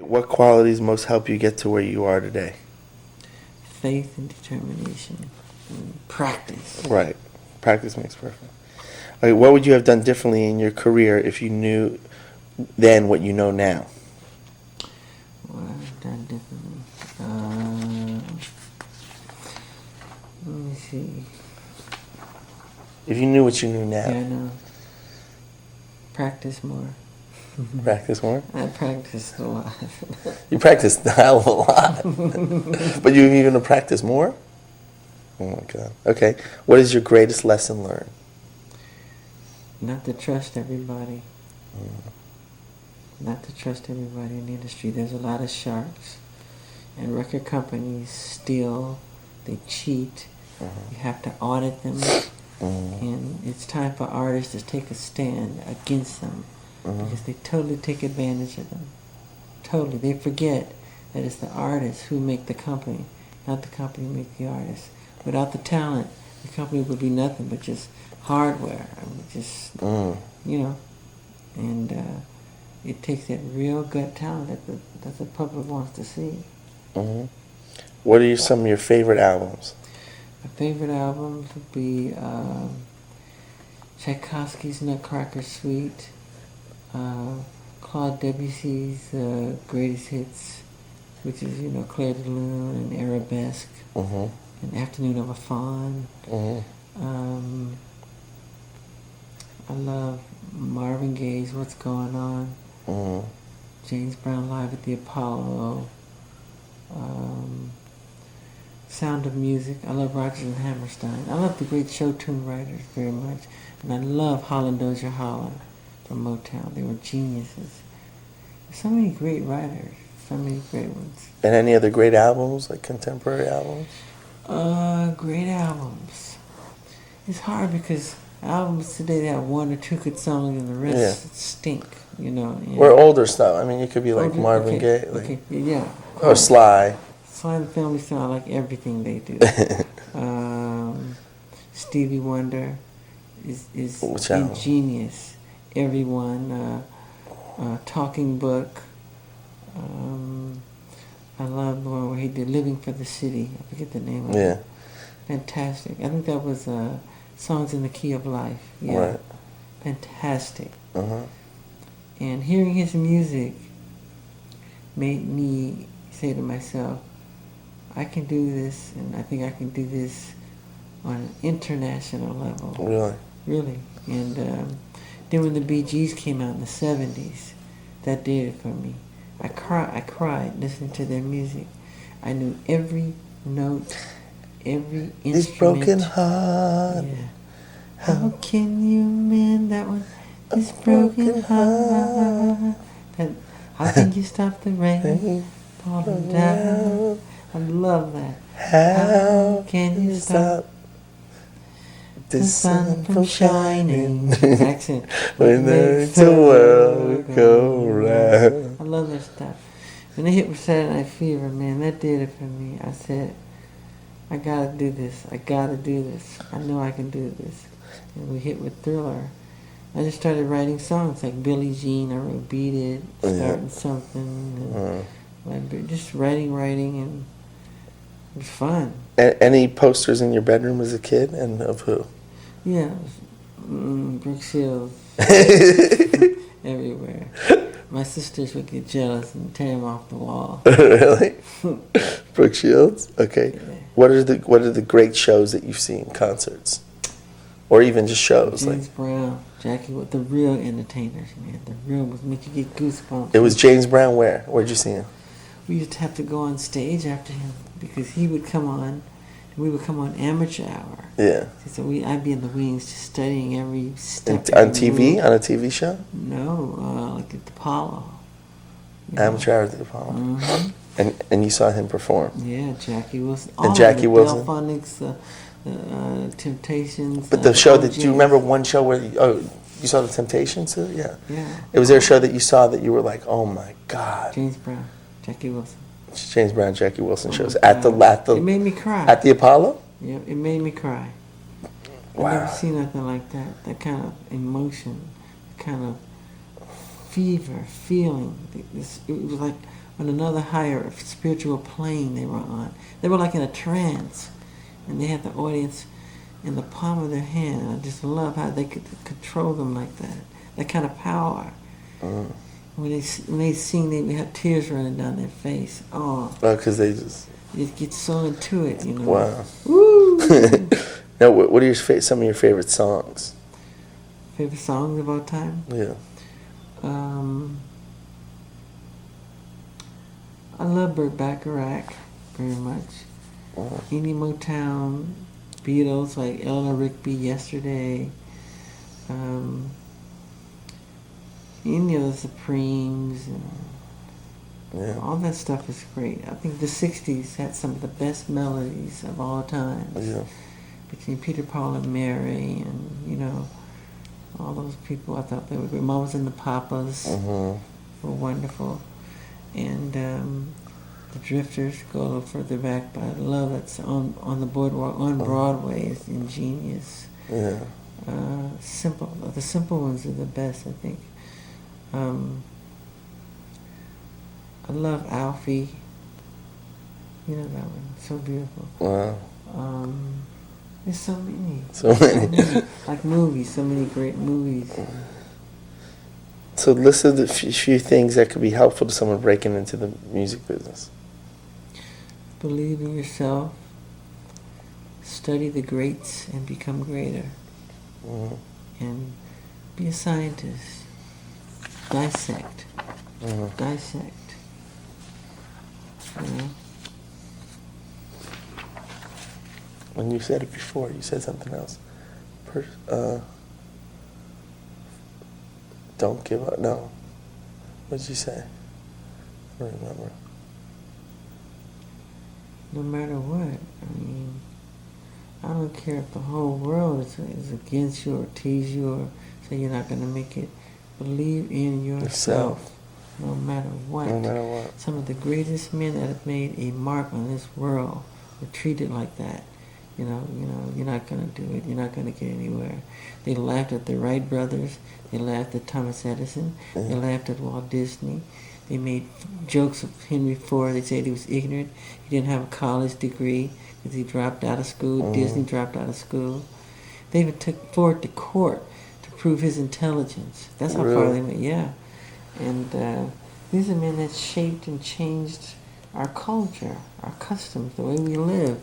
What qualities most help you get to where you are today? Faith and determination and practice. Right. Practice makes perfect. Okay, what would you have done differently in your career if you knew then what you know now? What I've done differently. Let me see. If you knew what you knew now. Yeah, I know. Practice more. Practice more? I practiced a lot. You practiced a hell of a lot. But you're going to practice more? Oh my God. Okay. What is your greatest lesson learned? Not to trust everybody. Not to trust everybody in the industry. There's a lot of sharks. And record companies steal, they cheat. You have to audit them. And it's time for artists to take a stand against them. Because they totally take advantage of them. Totally. They forget that it's the artists who make the company, not the company who make the artists. Without the talent, the company would be nothing but just hardware. I mean, just, you know. And it takes that real gut talent that the public wants to see. What are some of your favorite albums? My favorite albums would be Tchaikovsky's Nutcracker Suite, Claude Debussy's Greatest Hits, which is, Clair de Lune and Arabesque, and Afternoon of a Faun. I love Marvin Gaye's What's Going On, James Brown Live at the Apollo, Sound of Music. I love Rodgers and Hammerstein. I love the great show tune writers very much. And I love Holland Dozier Holland from Motown. They were geniuses. There's so many great writers, so many great ones. And any other great albums, like contemporary albums? Great albums. It's hard because albums today, they have one or two good songs and the rest stink, Or older stuff. I mean, you could be like Marvin Gaye. Yeah. Or Sly. Sly and the Family Stone, I like everything they do. Stevie Wonder is ingenious. Everyone. Talking Book. I love the one where he did Living for the City. I forget the name of it. Fantastic. I think that was Songs in the Key of Life. Yeah. Right. Fantastic. And hearing his music made me say to myself, I can do this, and I think I can do this on an international level. Really? Really. And then when the Bee Gees came out in the 70s, that did it for me. I cried listening to their music. I knew every note, every instrument. This broken heart. Yeah. How can you mend that one? This broken heart. How can you stop the rain falling down? I love that. How can you stop the sun from shining Accent. when the world go round? I love that stuff. When they hit with Saturday Night Fever, man, that did it for me. I said, I gotta do this. I gotta do this. I know I can do this. And we hit with Thriller. I just started writing songs like Billie Jean. I wrote Beat It, Starting Something, and just writing, and it was fun. Any posters in your bedroom as a kid, and of who? Yeah, Brooke Shields everywhere. My sisters would get jealous and tear them off the wall. Really? Brooke Shields? Okay. Yeah. What are the great shows that you've seen, concerts? Or even just shows? James Brown, Jackie, the real entertainers, man. The real ones make you get goosebumps. It was James Brown where? Where'd you see him? We used to have to go on stage after him because he would come on, and we would come on amateur hour. Yeah. So I'd be in the wings just studying every step. On TV? On a TV show? No, like at the Apollo. Amateur hour at the Apollo. And you saw him perform? Yeah, Jackie Wilson. And Jackie Wilson? Delphonics, Temptations. But the show do you remember one show where you saw the Temptations too? Yeah. Yeah. Was there a show that you saw that you were like, oh my God? James Brown, Jackie Wilson. James Brown, Jackie Wilson shows God. at the. It made me cry. At the Apollo? Yeah, it made me cry. Wow. I've never seen nothing like that. That kind of emotion, that kind of fever, feeling. It was like on another higher spiritual plane they were on. They were like in a trance, and they had the audience in the palm of their hand. And I just love how they could control them like that. That kind of power. When they sing, they would have tears running down their face. Oh, because they just get so into it, you know. Wow. Woo! Now, what are some of your favorite songs? Favorite songs of all time? Yeah. I love Burt Bacharach very much. Any Motown, Beatles like Eleanor Rigby, Yesterday. Any of the Supremes, and all that stuff is great. I think the 60s had some of the best melodies of all time. Yeah. Between Peter, Paul, and Mary, and, you know, all those people, I thought they were great. Mamas and the Papas were wonderful. And the Drifters go a little further back, but I love that's on the boardwalk, on Broadway is ingenious. Yeah. Simple. The simple ones are the best, I think. I love Alfie. You know that one. So beautiful. Wow. There's so many. So many. Like movies, so many great movies. So list a few things that could be helpful to someone breaking into the music business. Believe in yourself. Study the greats and become greater. And be a scientist. Dissect. Dissect. You know? When you said it before, you said something else. Don't give up. No. What did you say? I don't remember. No matter what. I mean, I don't care if the whole world is against you or tease you or say you're not going to make it. Believe in yourself. No matter what. No matter what. Some of the greatest men that have made a mark on this world were treated like that. You know, you're not going to do it. You're not going to get anywhere. They laughed at the Wright brothers. They laughed at Thomas Edison. They laughed at Walt Disney. They made jokes of Henry Ford. They said he was ignorant. He didn't have a college degree because he dropped out of school. Disney dropped out of school. They even took Ford to court to prove his intelligence. That's how far they went. Yeah. And these are men that shaped and changed our culture, our customs, the way we live,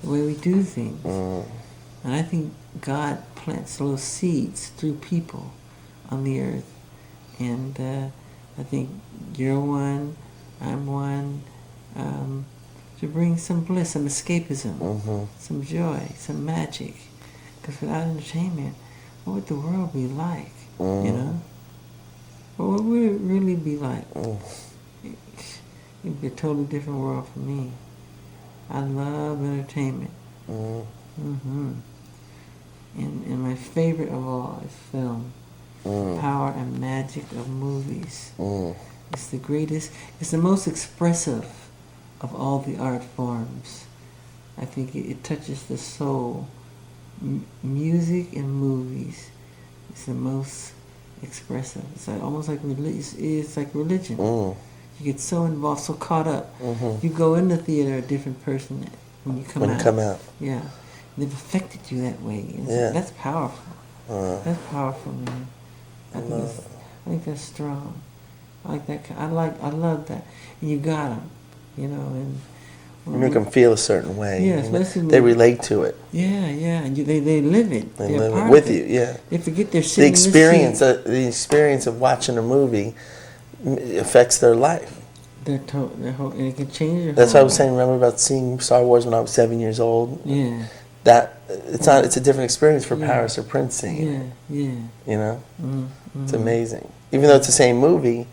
the way we do things. And I think God plants little seeds through people on the earth. And I think you're one, I'm one, to bring some bliss, some escapism, some joy, some magic. Because without entertainment, what would the world be like, you know? What would it really be like? It'd be a totally different world for me. I love entertainment. And my favorite of all is film. The power and magic of movies. It's the greatest, it's the most expressive of all the art forms. I think it touches the soul. Music and movies is the most expressive. It's like almost like it's like religion. You get so involved, so caught up. You go in the theater a different person when you come out. Yeah. They've affected you that way. And that's powerful. That's powerful, man. I think that's strong. I like that. I love that. And you got them, you know. And you make them feel a certain way. Yeah, especially they relate to it. Yeah, and they live it. They live it with you. Yeah. They forget they're sitting the experience of watching a movie affects their life. Their whole, and it can change your. That's what I was saying. Remember about seeing Star Wars when I was 7 years old? Yeah. That it's a different experience for Paris or Prince singing. Yeah. You know, it's amazing. Even though it's the same movie,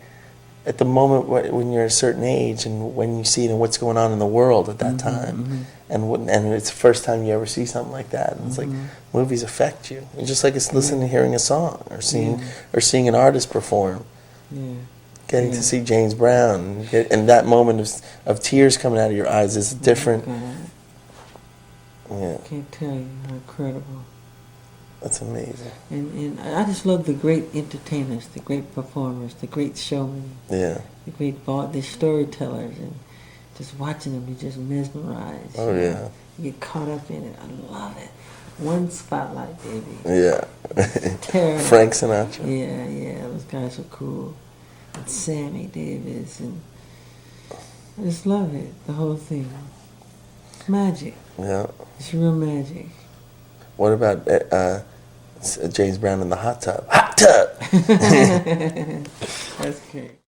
at the moment when you're a certain age and when you see it and what's going on in the world at that time, and it's the first time you ever see something like that, and it's like movies affect you. It's just like it's listening to hearing a song or seeing an artist perform. Yeah. Getting to see James Brown and that moment of tears coming out of your eyes is different. I can't tell you how incredible. That's amazing. And I just love the great entertainers, the great performers, the great showmen, Yeah. the storytellers, and just watching them, you just mesmerized. Oh, yeah. You get caught up in it. I love it. One spotlight, baby. Yeah. Terrible. Frank Sinatra. Yeah, those guys are cool. And Sammy Davis, and I just love it, the whole thing. Magic. Yeah. It's real magic. What about James Brown in the hot tub? Hot tub! That's great.